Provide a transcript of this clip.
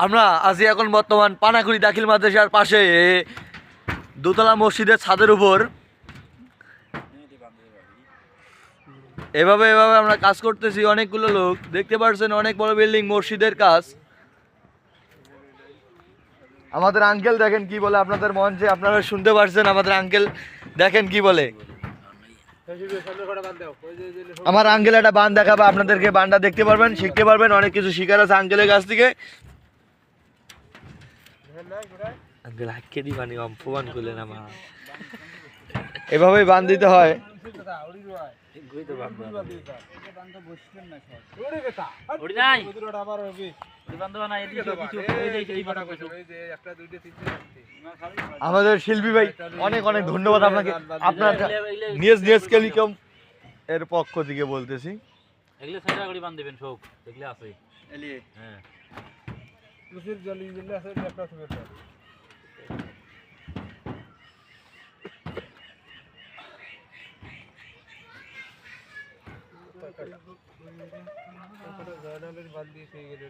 আমরা আছি এখন বর্তমান পানাকুড়ি দাখিল মাদ্রাসার পাশে দোতলা মসজিদের ছাদের উপর। এভাবে আমরা কাজ করতেছি, অনেকগুলো লোক দেখতে পাচ্ছেন, অনেক বড় বিল্ডিং, মসজিদের কাজ। আমাদের আঙ্কেল দেখেন কি বলে, আপনাদের মঞ্চে আপনারা শুনতে পাচ্ছেন। আমাদের আঙ্কেল দেখেন কি বলে। আমার আঙ্কেল একটা বান দেখাবে আপনাদেরকে, বানটা দেখতে পারবেন, শিখতে পারবেন, অনেক কিছু শিখার আছে আঙ্কেলের কাছ থেকে। আঙ্কেল হাক্কে দিবানি অপমান করলেন আমার। এভাবেই বান দিতে হয়। আমাদের শিল্পী ভাই অনেক অনেক ধন্যবাদ আপনাকে, আপনার নিউজ টেলিকম এর পক্ষ থেকে বলতেছি। এগুলো সাইডা করে বান দিবেন সব, এগুলো আছে এলিয়ে। হ্যাঁ কুসির জলি দিলে আছে একটা সুবিধা। জয়নালের বান দিয়ে সেই গেলে